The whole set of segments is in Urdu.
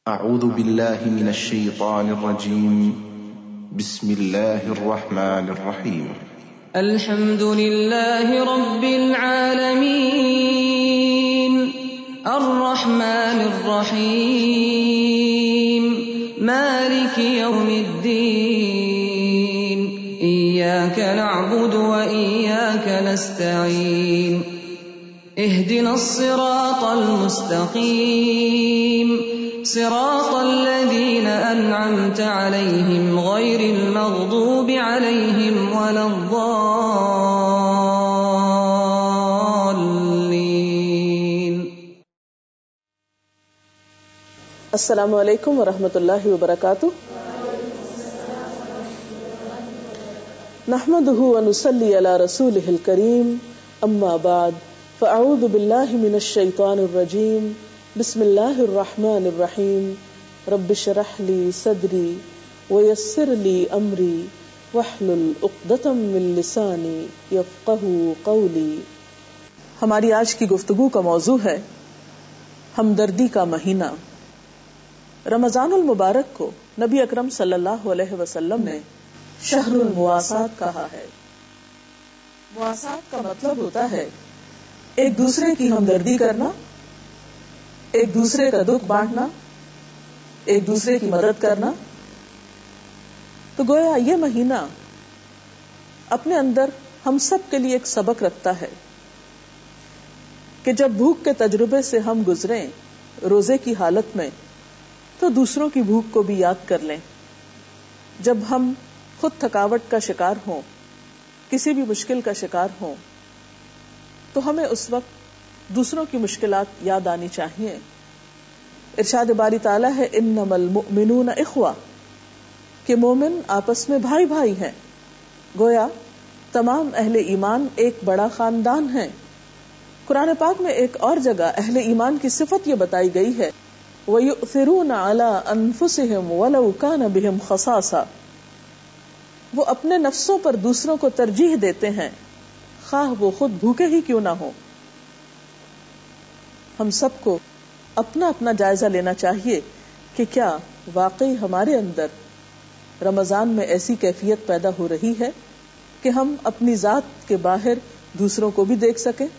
أعوذ بالله من الشيطان الرجيم. بسم الله الرحمن الرحيم. الحمد لله رب العالمين الرحمن الرحيم مالك يوم الدين إياك نعبد وإياك نستعين اهدنا الصراط المستقيم صراط الذين أنعمت عليهم غير المغضوب عليهم ولا الضالين. السلام علیکم ورحمۃ اللہ وبرکاتہ. نحمده ونصلي على رسوله الكريم. اما بعد فاعوذ باللہ من الشیطان الرجیم. بسم اللہ الرحمن الرحیم. رب اشرح لی صدری ویسر لی امری واحلل عقدۃ من لسانی یفقہوا قولی. ہماری آج کی گفتگو کا موضوع ہے ہمدردی کا مہینہ. رمضان المبارک کو نبی اکرم صلی اللہ علیہ وسلم نے شہر المواسات کہا ہے. مواسات کا مطلب ہوتا ہے ایک دوسرے کی ہمدردی کرنا، ایک دوسرے کا دکھ بانٹنا، ایک دوسرے کی مدد کرنا. تو گویا یہ مہینہ اپنے اندر ہم سب کے لیے ایک سبق رکھتا ہے کہ جب بھوک کے تجربے سے ہم گزریں روزے کی حالت میں تو دوسروں کی بھوک کو بھی یاد کر لیں. جب ہم خود تھکاوٹ کا شکار ہوں، کسی بھی مشکل کا شکار ہوں، تو ہمیں اس وقت دوسروں کی مشکلات یاد آنی چاہیے. ارشاد باری تعالیٰ ہے انما المؤمنون اخوہ، کہ مومن آپس میں بھائی بھائی ہیں. گویا تمام اہل ایمان ایک بڑا خاندان ہیں. قرآن پاک میں ایک اور جگہ اہل ایمان کی صفت یہ بتائی گئی ہے وَيُؤْثِرُونَ عَلَىٰ أَنفُسِهِمْ وَلَوْ كَانَ بِهِمْ خَصَاصَةٌ، وہ اپنے نفسوں پر دوسروں کو ترجیح دیتے ہیں خواہ وہ خود بھوکے ہی کیوں نہ ہو. ہم سب کو اپنا اپنا جائزہ لینا چاہیے کہ کیا واقعی ہمارے اندر رمضان میں ایسی کیفیت پیدا ہو رہی ہے کہ ہم اپنی ذات کے باہر دوسروں کو بھی دیکھ سکیں،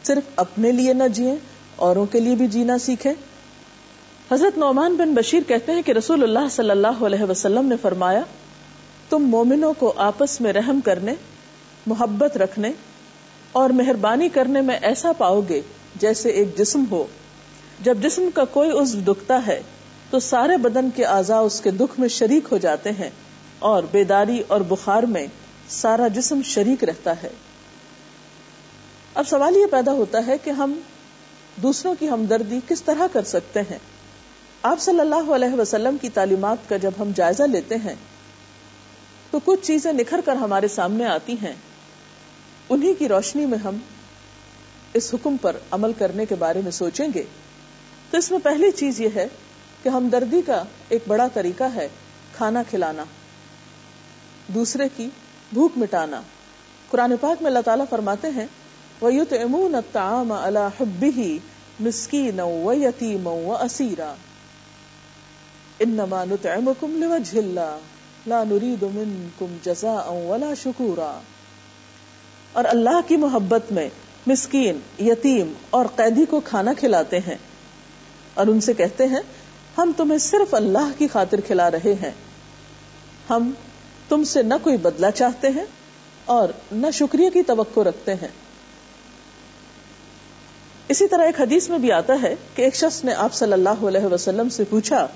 صرف اپنے لیے نہ جئیں، اوروں کے لیے بھی جینا سیکھیں. حضرت نعمان بن بشیر کہتے ہیں کہ رسول اللہ صلی اللہ علیہ وسلم نے فرمایا تم مومنوں کو آپس میں رحم کرنے، محبت رکھنے اور مہربانی کرنے میں ایسا پاؤ گے جیسے ایک جسم ہو. جب جسم کا کوئی عضو دکھتا ہے تو سارے بدن کے اعضاء اس کے دکھ میں شریک ہو جاتے ہیں اور بیداری اور بخار میں سارا جسم شریک رہتا ہے. اب سوال یہ پیدا ہوتا ہے کہ ہم دوسروں کی ہمدردی کس طرح کر سکتے ہیں. آپ صلی اللہ علیہ وسلم کی تعلیمات کا جب ہم جائزہ لیتے ہیں تو کچھ چیزیں نکھر کر ہمارے سامنے آتی ہیں. انہی کی روشنی میں ہم اس حکم پر عمل کرنے کے بارے میں سوچیں گے. تو اس میں پہلی چیز یہ ہے کہ ہمدردی کا ایک بڑا طریقہ ہے کھانا کھلانا، دوسرے کی بھوک مٹانا. قرآن پاک میں اللہ تعالیٰ فرماتے ہیں وَيُطْعِمُونَ الطَّعَامَ عَلَى حُبِّهِ مِسْكِينًا وَيَتِيمًا وَأَسِيرًا إِنَّمَا نُطْعِمُكُمْ لِوَجْهِ اللَّهِ لَا نُرِيدُ مِنكُمْ جَزَاءً وَلَا شُكُورًا. اور اللہ کی محبت میں مسکین، یتیم اور قیدی کو کھانا کھلاتے ہیں اور ان سے کہتے ہیں ہم تمہیں صرف اللہ کی خاطر کھلا رہے ہیں، ہم تم سے نہ کوئی بدلہ چاہتے ہیں اور نہ شکریہ کی توقع رکھتے ہیں. اسی طرح ایک حدیث میں بھی آتا ہے کہ ایک شخص نے آپ صلی اللہ علیہ وسلم سے پوچھا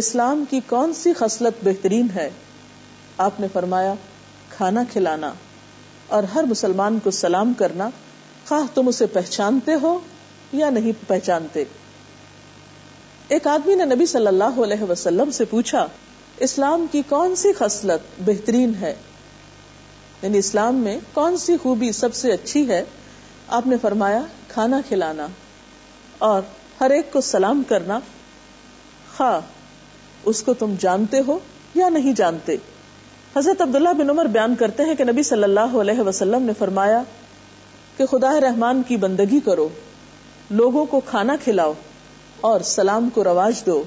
اسلام کی کون سی خصلت بہترین ہے؟ آپ نے فرمایا کھانا کھلانا اور ہر مسلمان کو سلام کرنا، خواہ تم اسے پہچانتے ہو یا نہیں پہچانتے. ایک آدمی نے نبی صلی اللہ علیہ وسلم سے پوچھا اسلام کی کون سی خصلت بہترین ہے، یعنی اسلام میں کون سی خوبی سب سے اچھی ہے؟ آپ نے فرمایا کھانا کھلانا اور ہر ایک کو سلام کرنا، خواہ اس کو تم جانتے ہو یا نہیں جانتے. حضرت عبداللہ بن عمر بیان کرتے ہیں کہ نبی صلی اللہ علیہ وسلم نے فرمایا کہ خدا رحمان کی بندگی کرو، لوگوں کو کھانا کھلاؤ اور سلام کو رواج دو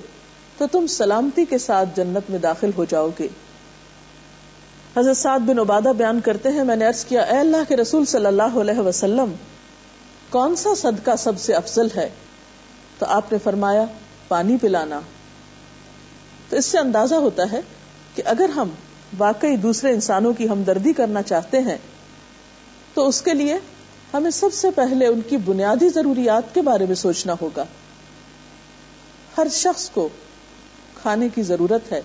تو تم سلامتی کے ساتھ جنت میں داخل ہو جاؤ گے. حضرت سعد بن عبادہ بیان کرتے ہیں میں نے عرض کیا اے اللہ کے رسول صلی اللہ علیہ وسلم کون سا صدقہ سب سے افضل ہے؟ تو آپ نے فرمایا پانی پلانا. تو اس سے اندازہ ہوتا ہے کہ اگر ہم واقعی دوسرے انسانوں کی ہمدردی کرنا چاہتے ہیں تو اس کے لیے ہمیں سب سے پہلے ان کی بنیادی ضروریات کے بارے میں سوچنا ہوگا. ہر شخص کو کھانے کی ضرورت ہے.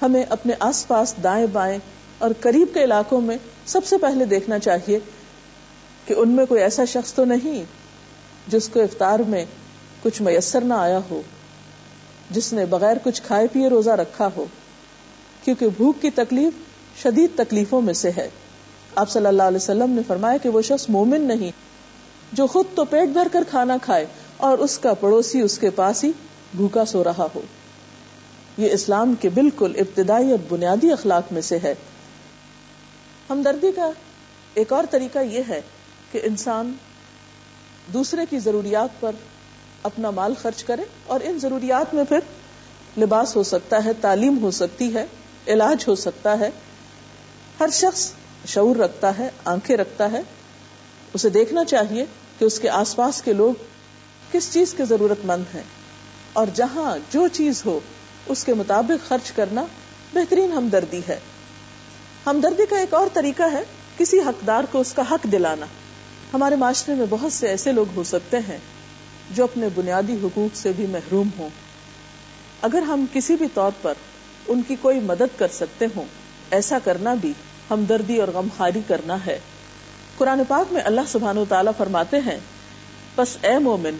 ہمیں اپنے آس پاس دائیں بائیں اور قریب کے علاقوں میں سب سے پہلے دیکھنا چاہیے کہ ان میں کوئی ایسا شخص تو نہیں جس کو افطار میں کچھ میسر نہ آیا ہو، جس نے بغیر کچھ کھائے پیے روزہ رکھا ہو، کیونکہ بھوک کی تکلیف شدید تکلیفوں میں سے ہے. آپ صلی اللہ علیہ وسلم نے فرمایا کہ وہ شخص مومن نہیں جو خود تو پیٹ بھر کر کھانا کھائے اور اس کا پڑوسی اس کے پاس ہی بھوکا سو رہا ہو. یہ اسلام کے بالکل ابتدائی اور بنیادی اخلاق میں سے ہے. ہمدردی کا ایک اور طریقہ یہ ہے کہ انسان دوسرے کی ضروریات پر اپنا مال خرچ کرے، اور ان ضروریات میں پھر لباس ہو سکتا ہے، تعلیم ہو سکتی ہے، علاج ہو سکتا ہے. ہر شخص شعور رکھتا ہے، آنکھیں رکھتا ہے. اسے دیکھنا چاہیے کہ اس کے آس پاس کے لوگ کس چیز کے ضرورت مند ہیں، اور جہاں جو چیز ہو اس کے مطابق خرچ کرنا بہترین ہمدردی ہے. ہمدردی کا ایک اور طریقہ ہے کسی حقدار کو اس کا حق دلانا. ہمارے معاشرے میں بہت سے ایسے لوگ ہو سکتے ہیں جو اپنے بنیادی حقوق سے بھی محروم ہوں. اگر ہم کسی بھی طور پر ان کی کوئی مدد کر سکتے ہوں، ایسا کرنا بھی ہمدردی اور غمخواری کرنا ہے. قرآن پاک میں اللہ سبحانہ وتعالی فرماتے ہیں پس اے مومن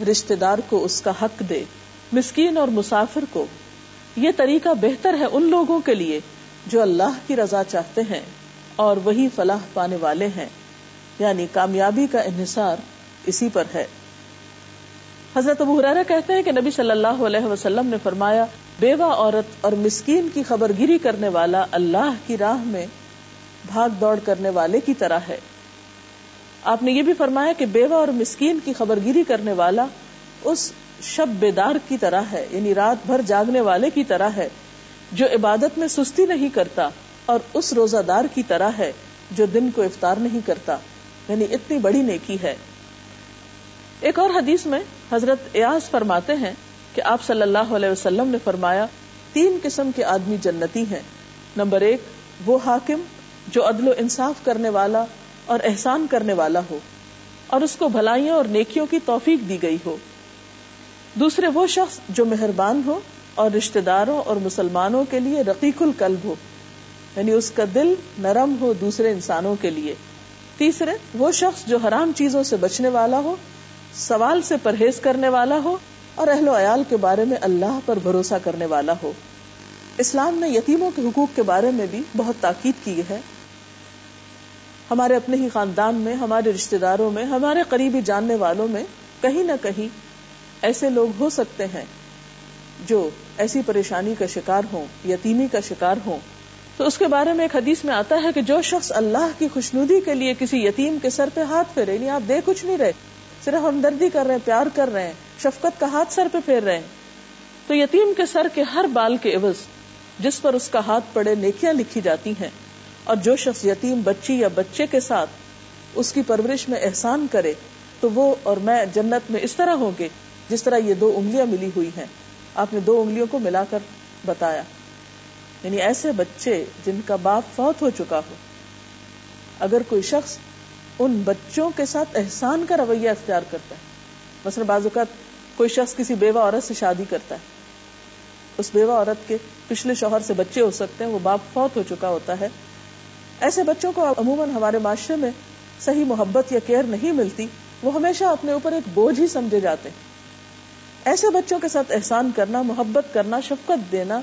رشتہ دار کو اس کا حق دے، مسکین اور مسافر کو. یہ طریقہ بہتر ہے ان لوگوں کے لیے جو اللہ کی رضا چاہتے ہیں اور وہی فلاح پانے والے ہیں. یعنی کامیابی کا انحصار اسی پر ہے. حضرت ابو ہریرہ کہتے ہیں کہ نبی صلی اللہ علیہ وسلم نے فرمایا بیوہ عورت اور مسکین کی خبر گیری کرنے والا اللہ کی راہ میں بھاگ دوڑ کرنے والے کی طرح ہے. آپ نے یہ بھی فرمایا کہ بیوہ اور مسکین کی خبر گیری کرنے والا اس شب بیدار کی طرح ہے، یعنی رات بھر جاگنے والے کی طرح ہے جو عبادت میں سستی نہیں کرتا، اور اس روزہ دار کی طرح ہے جو دن کو افطار نہیں کرتا. یعنی اتنی بڑی نیکی ہے. ایک اور حدیث میں حضرت ایاز فرماتے ہیں کہ آپ صلی اللہ علیہ وسلم نے فرمایا 3 قسم کے آدمی جنتی ہیں. نمبر 1 وہ حاکم جو عدل و انصاف کرنے والا اور احسان کرنے والا ہو اور اس کو بھلائیوں اور نیکیوں کی توفیق دی گئی ہو. دوسرے وہ شخص جو مہربان ہو اور رشتہ داروں اور مسلمانوں کے لیے رقیق القلب ہو، یعنی اس کا دل نرم ہو دوسرے انسانوں کے لیے. تیسرے وہ شخص جو حرام چیزوں سے بچنے والا ہو، سوال سے پرہیز کرنے والا ہو اور اہل و عیال کے بارے میں اللہ پر بھروسہ کرنے والا ہو. اسلام نے یتیموں کے حقوق کے بارے میں بھی بہت تاکید کی ہے. ہمارے اپنے ہی خاندان میں، ہمارے رشتہ داروں میں، ہمارے قریبی جاننے والوں میں کہیں نہ کہیں ایسے لوگ ہو سکتے ہیں جو ایسی پریشانی کا شکار ہوں، یتیمی کا شکار ہوں. تو اس کے بارے میں ایک حدیث میں آتا ہے کہ جو شخص اللہ کی خوشنودی کے لیے کسی یتیم کے سر پہ ہاتھ پھیرے، یعنی آپ دے کچھ نہیں رہے، صرف ہمدردی کر رہے ہیں، پیار کر رہے ہیں، شفقت کا ہاتھ سر پہ پھیر رہے ہیں، تو یتیم کے سر کے ہر بال کے عوض جس پر اس کا ہاتھ پڑے نیکیاں لکھی جاتی ہیں. اور جو شخص یتیم بچی یا بچے کے ساتھ اس کی پرورش میں احسان کرے تو وہ اور میں جنت میں اس طرح ہوں گے جس طرح یہ 2 انگلیاں ملی ہوئی ہیں. آپ نے 2 انگلیوں کو ملا کر بتایا. یعنی ایسے بچے جن کا باپ فوت ہو چکا ہو، اگر کوئی شخص ان بچوں کے ساتھ احسان کا رویہ اختیار کرتا ہے، مثلا بعض اوقات کوئی شخص کسی بیوہ عورت سے شادی کرتا ہے، اس بیوہ عورت کے پچھلے شوہر سے بچے ہو سکتے ہیں، وہ باپ فوت ہو چکا ہوتا ہے. ایسے بچوں کو عموماً ہمارے معاشرے میں صحیح محبت یا کیئر نہیں ملتی، وہ ہمیشہ اپنے اوپر ایک بوجھ ہی سمجھے جاتے ہیں. ایسے بچوں کے ساتھ احسان کرنا، محبت کرنا، شفقت دینا،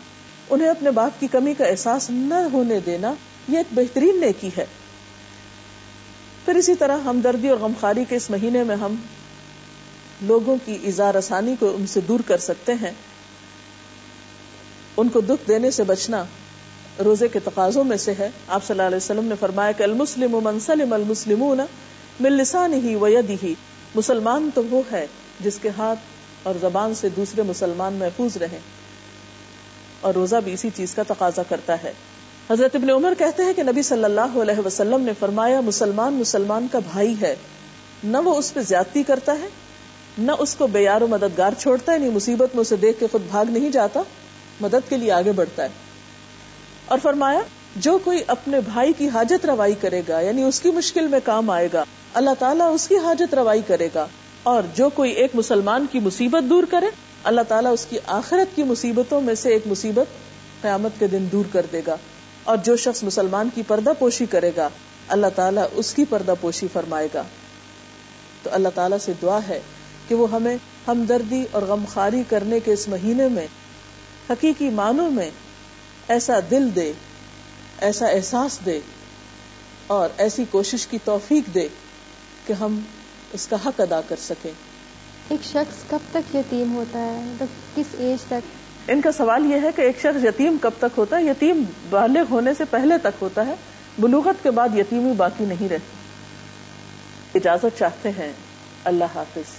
انہیں اپنے باپ کی کمی کا احساس نہ ہونے دینا، یہ ایک بہترین نیکی ہے. پھر اسی طرح ہمدردی اور غمخواری کے اس مہینے میں ہم لوگوں کی ایذا رسانی کو ان سے دور کر سکتے ہیں. ان کو دکھ دینے سے بچنا روزے کے تقاضوں میں سے ہے. آپ صلی اللہ علیہ وسلم نے فرمایا کہ المسلم من سلم المسلمون من لسانہ و یدہ، مسلمان تو وہ ہے جس کے ہاتھ اور زبان سے دوسرے مسلمان محفوظ رہیں. اور روزہ بھی اسی چیز کا تقاضا کرتا ہے. حضرت ابن عمر کہتے ہیں کہ نبی صلی اللہ علیہ وسلم نے فرمایا مسلمان مسلمان کا بھائی ہے، نہ وہ اس پہ زیادتی کرتا ہے، نہ اس کو بے یار و مددگار چھوڑتا ہے، نہیں مصیبت میں اسے دیکھ کے خود بھاگ نہیں جاتا، مدد کے لیے آگے بڑھتا ہے. اور فرمایا جو کوئی اپنے بھائی کی حاجت روائی کرے گا، یعنی اس کی مشکل میں کام آئے گا، اللہ تعالیٰ اس کی حاجت روائی کرے گا. اور جو کوئی ایک مسلمان کی مصیبت دور کرے، اللہ تعالیٰ اس کی آخرت کی مصیبتوں میں سے ایک مصیبت قیامت کے دن دور کر دے گا. اور جو شخص مسلمان کی پردہ پوشی کرے گا، اللہ تعالیٰ اس کی پردہ پوشی فرمائے گا. تو اللہ تعالیٰ سے دعا ہے کہ وہ ہمیں ہمدردی اور غمخواری کرنے کے اس مہینے میں حقیقی معنوں میں ایسا دل دے، ایسا احساس دے اور ایسی کوشش کی توفیق دے کہ ہم اس کا حق ادا کر سکیں. ایک شخص کب تک یتیم ہوتا ہے، مطلب کس ایج تک؟ ان کا سوال یہ ہے کہ ایک شخص یتیم کب تک ہوتا ہے. یتیم بالغ ہونے سے پہلے تک ہوتا ہے، بلوغت کے بعد یتیمی باقی نہیں رہتی. اجازت چاہتے ہیں. اللہ حافظ.